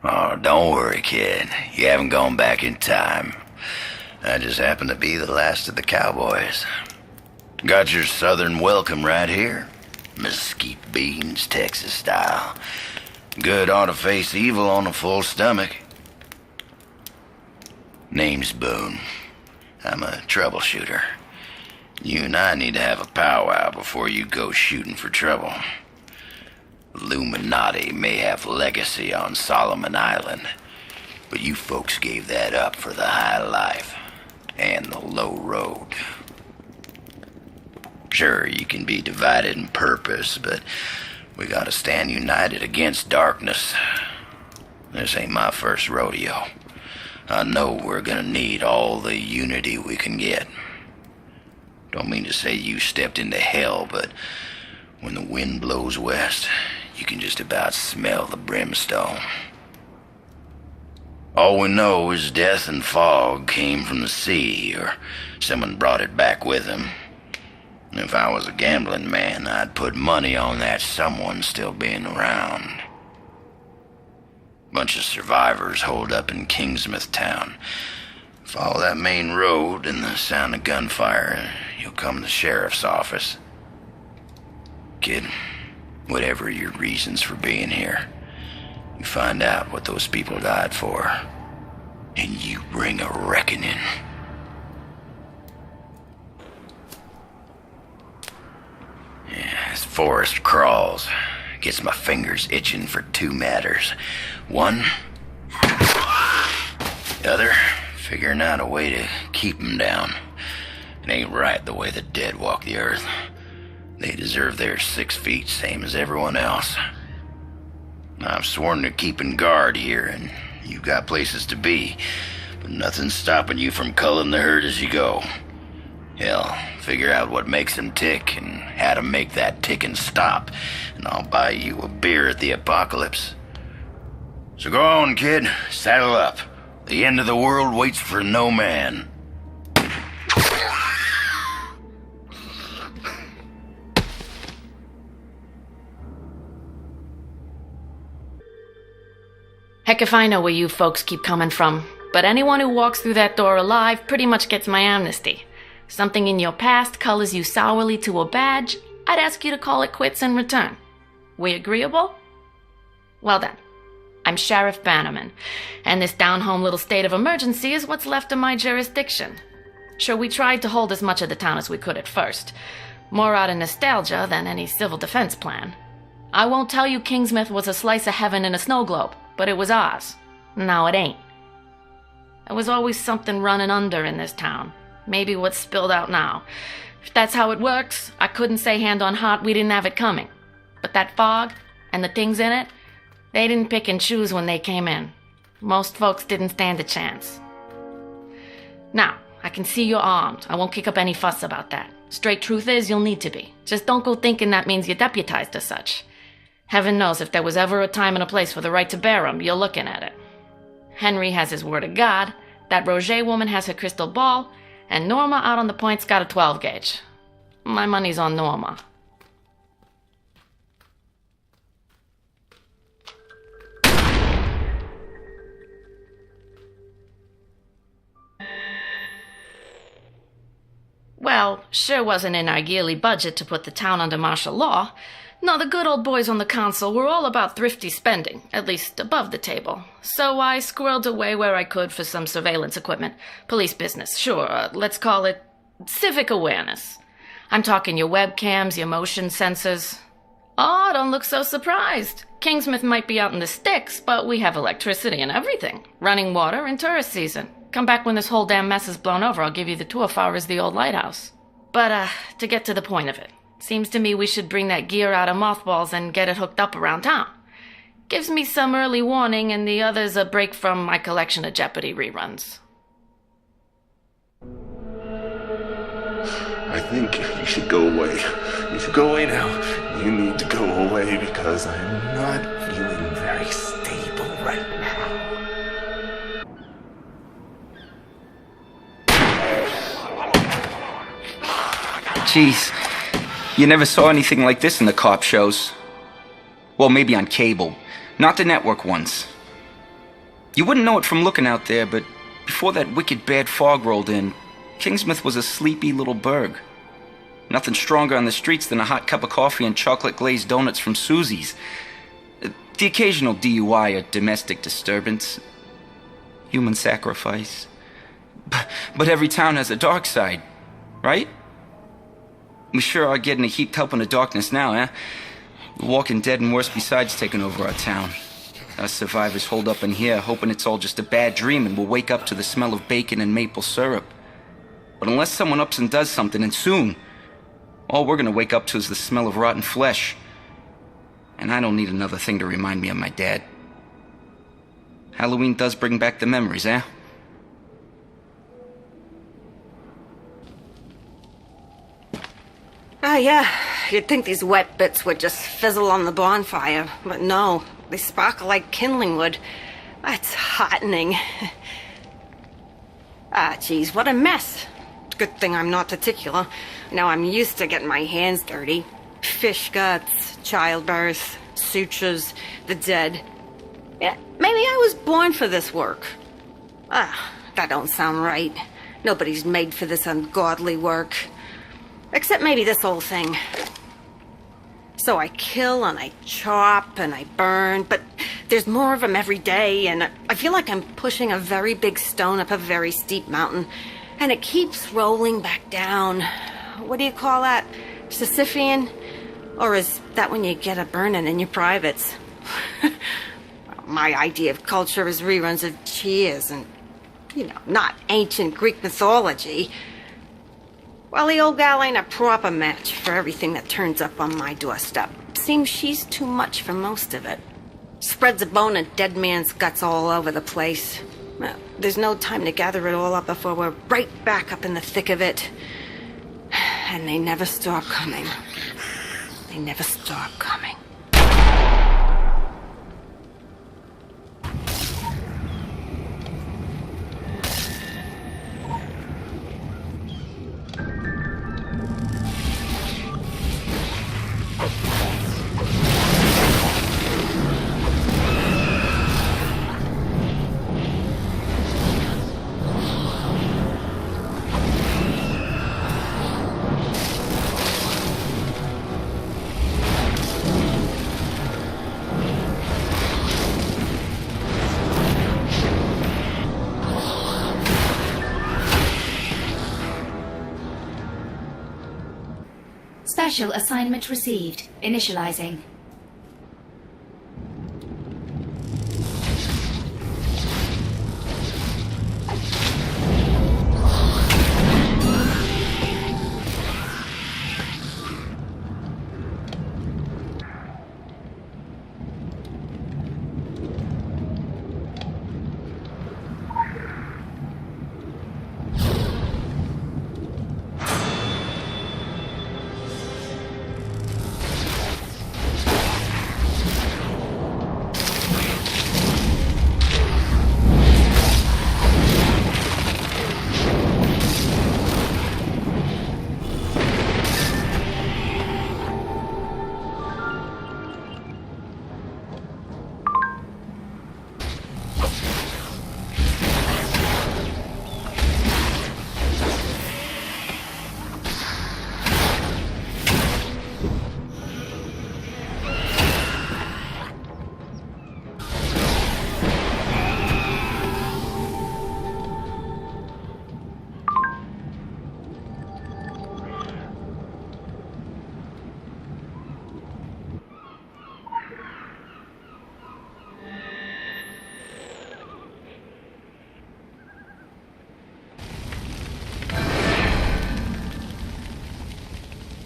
Oh, don't worry, kid. You haven't gone back in time. I just happen to be the last of the cowboys. Got your southern welcome right here. Mesquite beans, Texas style. Good ought to face evil on a full stomach. Name's Boone. I'm a troubleshooter. You and I need to have a powwow before you go shooting for trouble. Illuminati may have legacy on Solomon Island, but you folks gave that up for the high life and the low road. Sure, you can be divided in purpose, but we gotta stand united against darkness. This ain't my first rodeo. I know we're gonna need all the unity we can get. Don't mean to say you stepped into hell, but when the wind blows west, you can just about smell the brimstone. All we know is death and fog came from the sea, or someone brought it back with him. If I was a gambling man, I'd put money on that someone still being around. Bunch of survivors holed up in Kingsmouth town. Follow that main road and the sound of gunfire, you'll come to the sheriff's office. Kid, whatever your reasons for being here, you find out what those people died for, and you bring a reckoning. Yeah, this forest crawls. Gets my fingers itching for two matters. One, the other, figuring out a way to keep them down. It ain't right the way the dead walk the earth. They deserve their 6 feet, same as everyone else. I've sworn to keeping guard here, and you've got places to be, but nothing's stopping you from culling the herd as you go. Hell, figure out what makes them tick and how to make that ticking stop, and I'll buy you a beer at the apocalypse. So go on, kid. Saddle up. The end of the world waits for no man. Heck if I know where you folks keep coming from, but anyone who walks through that door alive pretty much gets my amnesty. Something in your past colors you sourly to a badge, I'd ask you to call it quits in return. We agreeable? Well then, I'm Sheriff Bannerman, and this down-home little state of emergency is what's left of my jurisdiction. Sure, we tried to hold as much of the town as we could at first, more out of nostalgia than any civil defense plan. I won't tell you Kingsmouth was a slice of heaven in a snow globe, but it was ours. Now it ain't. There was always something running under in this town. Maybe what's spilled out now. If that's how it works, I couldn't say hand on heart we didn't have it coming. But that fog, and the things in it, they didn't pick and choose when they came in. Most folks didn't stand a chance. Now, I can see you're armed. I won't kick up any fuss about that. Straight truth is, you'll need to be. Just don't go thinking that means you're deputized as such. Heaven knows if there was ever a time and a place for the right to bear 'em, you're looking at it. Henry has his word of God, that Roget woman has her crystal ball, and Norma out on the point's got a 12 gauge. My money's on Norma. Well, sure wasn't in our yearly budget to put the town under martial law. No, the good old boys on the council were all about thrifty spending, at least above the table. So I squirreled away where I could for some surveillance equipment. Police business, sure, let's call it civic awareness. I'm talking your webcams, your motion sensors. Oh, don't look so surprised. Kingsmouth might be out in the sticks, but we have electricity and everything. Running water and tourist season. Come back when this whole damn mess is blown over, I'll give you the tour far as the old lighthouse. But, to get to the point of it. Seems to me we should bring that gear out of mothballs and get it hooked up around town. Gives me some early warning and the others a break from my collection of Jeopardy reruns. I think you should go away. You should go away now. You need to go away because I'm not feeling very stable right now. Jeez, you never saw anything like this in the cop shows. Well, maybe on cable, not the network ones. You wouldn't know it from looking out there, but before that wicked bad fog rolled in, Kingsmouth was a sleepy little burg. Nothing stronger on the streets than a hot cup of coffee and chocolate-glazed donuts from Susie's. The occasional DUI or domestic disturbance. Human sacrifice. But every town has a dark side, right? We sure are getting a heaped help in the darkness now, eh? The Walking Dead and worse besides taking over our town. Us survivors hold up in here, hoping it's all just a bad dream and we'll wake up to the smell of bacon and maple syrup. But unless someone ups and does something, and soon, all we're gonna wake up to is the smell of rotten flesh. And I don't need another thing to remind me of my dad. Halloween does bring back the memories, eh? Ah, yeah. You'd think these wet bits would just fizzle on the bonfire, but no. They sparkle like kindling wood. That's heartening. Ah, geez, what a mess. Good thing I'm not particular. Now I'm used to getting my hands dirty. Fish guts, childbirth, sutures, the dead. Yeah, maybe I was born for this work. Ah, that don't sound right. Nobody's made for this ungodly work. Except maybe this old thing. So I kill and I chop and I burn, but there's more of them every day, and I feel like I'm pushing a very big stone up a very steep mountain, and it keeps rolling back down. What do you call that? Sisyphean? Or is that when you get a burning in your privates? My idea of culture is reruns of Cheers and, not ancient Greek mythology. Well, the old gal ain't a proper match for everything that turns up on my doorstep. Seems she's too much for most of it. Spreads a bone of dead man's guts all over the place. Well, there's no time to gather it all up before we're right back up in the thick of it. And they never stop coming. They never stop coming. Special assignment received. Initializing.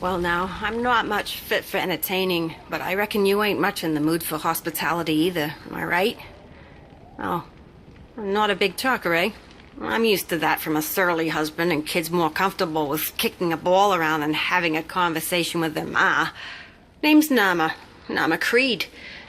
Well, now, I'm not much fit for entertaining, but I reckon you ain't much in the mood for hospitality either, am I right? Oh, I'm not a big talker, eh? I'm used to that from a surly husband, and kids more comfortable with kicking a ball around than having a conversation with their ma. Name's Nama Creed.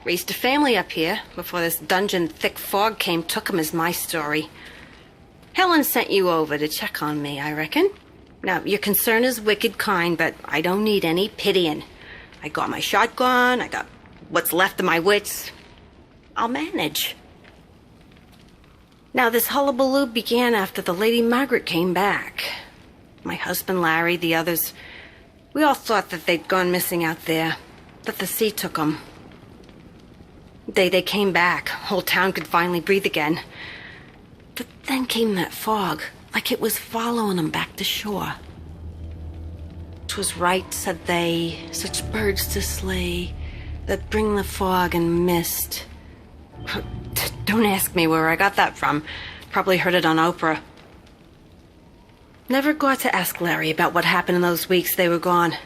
Raised a family up here before this dungeon thick fog came took 'em is my story. Helen sent you over to check on me, I reckon. Now, your concern is wicked kind, but I don't need any pitying. I got my shotgun, I got what's left of my wits. I'll manage. Now, this hullabaloo began after the Lady Margaret came back. My husband Larry, the others, we all thought that they'd gone missing out there, that the sea took them. They came back. Whole town could finally breathe again. But then came that fog, like it was following them back to shore. 'Twas right, said they, such birds to slay, that bring the fog and mist. Don't ask me where I got that from. Probably heard it on Oprah. Never got to ask Larry about what happened in those weeks they were gone.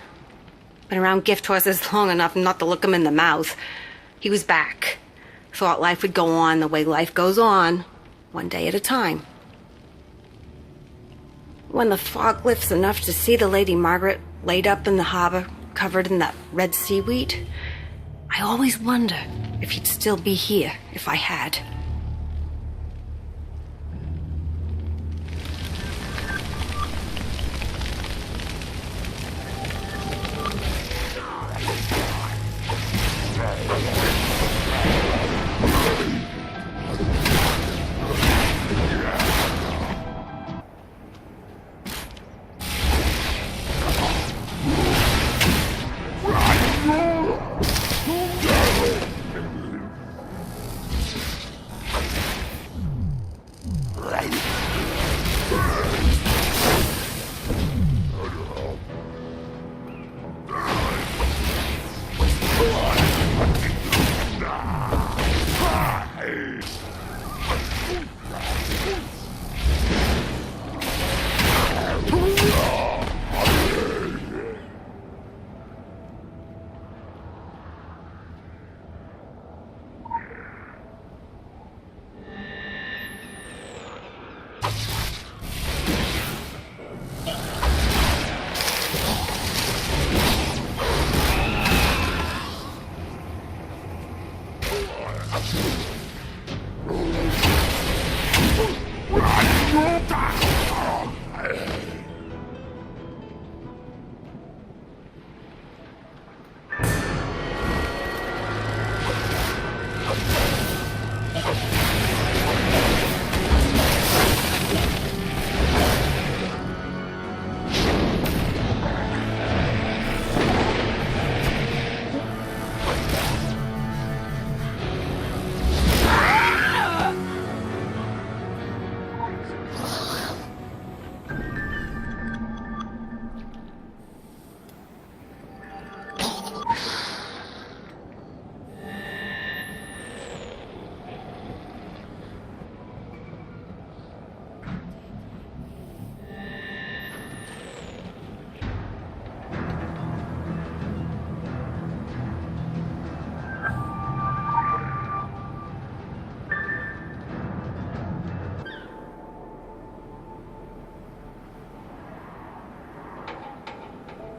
Been around gift horses long enough not to look him in the mouth. He was back. Thought life would go on the way life goes on, one day at a time. When the fog lifts enough to see the Lady Margaret laid up in the harbor, covered in that red seaweed, I always wonder if he'd still be here if I had.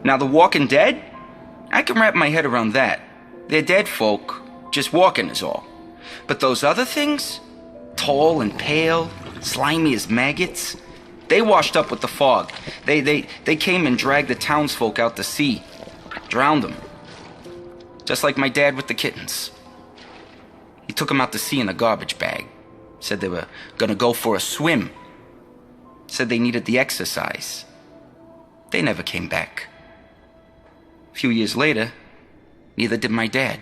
Now, the walking dead? I can wrap my head around that. They're dead folk, just walking is all. But those other things? Tall and pale, slimy as maggots? They washed up with the fog. They came and dragged the townsfolk out to sea. Drowned them. Just like my dad with the kittens. He took them out to sea in a garbage bag. Said they were gonna go for a swim. Said they needed the exercise. They never came back. A few years later, neither did my dad.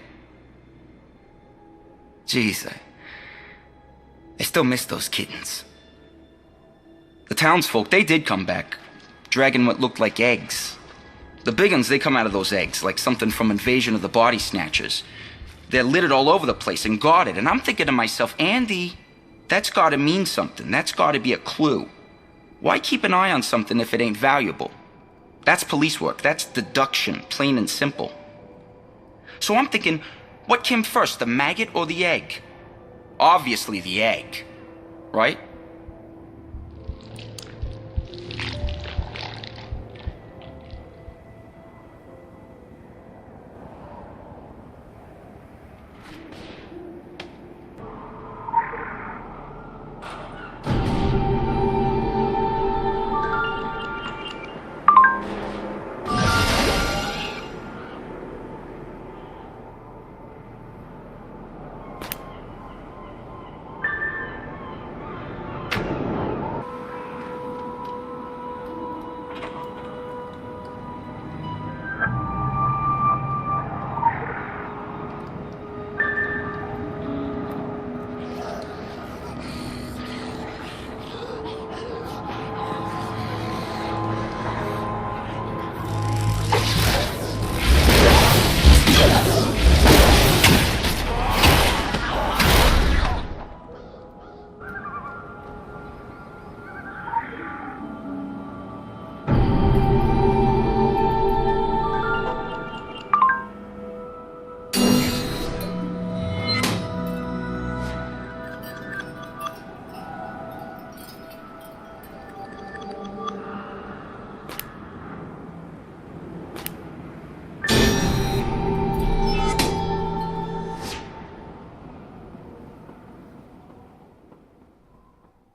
Jeez, I still miss those kittens. The townsfolk, they did come back, dragging what looked like eggs. The big uns, they come out of those eggs like something from Invasion of the Body Snatchers. They're littered all over the place and guarded, and I'm thinking to myself, Andy, that's gotta mean something. That's gotta be a clue. Why keep an eye on something if it ain't valuable? That's police work. That's deduction, plain and simple. So I'm thinking, what came first, the maggot or the egg? Obviously the egg, right?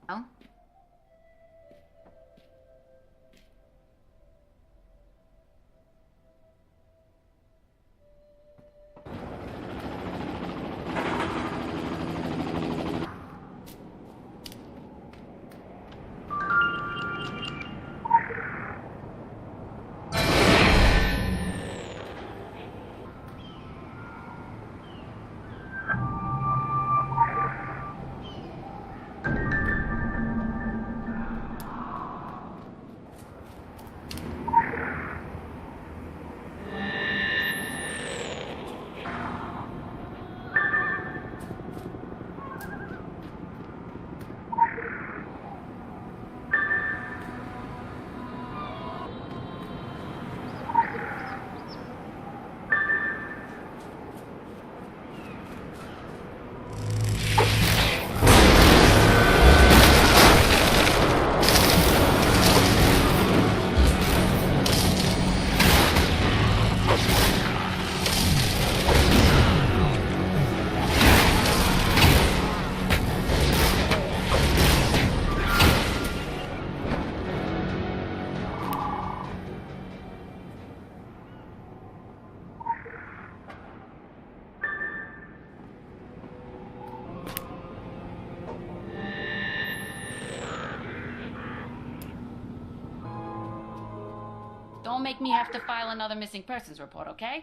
Oh? Don't make me have to file another missing persons report, okay?